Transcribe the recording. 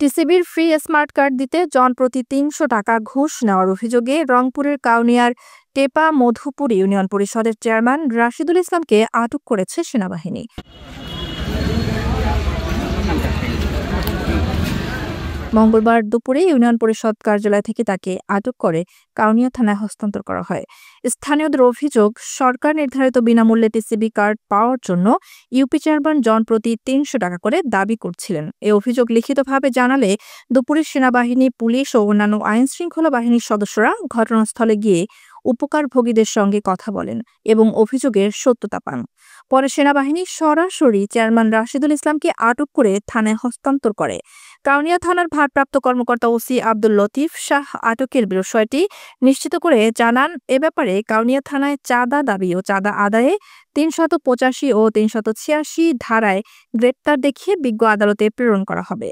টিসিবির free smart card দিতে জনপ্রতি ৩০০ টাকা ঘুষ নেওয়ার অভিযোগে রংপুরের কাউনিয়ার টেপা মধুপুর ইউনিয়ন পরিষদের চেয়ারম্যান রাশিদুল ইসলামকে আটক করেছে সেনাবাহিনী। মঙ্গলবার দুপুরে ইউনিয়ন পরিষদ কার্যালয় থেকে তাকে আটক করে কাউনিয়া থানায় হস্তান্তর করা হয়। স্থানীয়দের অভিযোগ, সরকার নির্ধারিত বিনামূল্যে টিসিবি কার্ড পাওয়ার জন্য ইউপি চেয়ারম্যান জনপ্রতি ৩০০ টাকা করে দাবি করছিলেন। এ অভিযোগ লিখিতভাবে জানালে দুপুরে সেনাবাহিনী, পুলিশ ও অন্যান্য আইনশৃঙ্খলা বাহিনীর সদস্যরা ঘটনাস্থলে গিয়ে উপকারভোগীদের সঙ্গে কথা বলেন এবং অভিযোগের সত্যতা পান। পরে সেনাবাহিনী সরাসরি চেয়ারম্যান রাশিদুল ইসলামকে আটক করে থানায় হস্তান্তর করে। কাউনিয়া থানার ভারপ্রাপ্ত কর্মকর্তা ওসি আব্দুল লতিফ শাহ আটকের বিষয়টি নিশ্চিত করে জানান, এ ব্যাপারে কাউনিয়া থানায় চাঁদা দাবি ও চাঁদা আদায়ে ৩৮৫ ও ৩৮৬ ধারায় গ্রেপ্তার দেখিয়ে বিজ্ঞ আদালতে প্রেরণ করা হবে।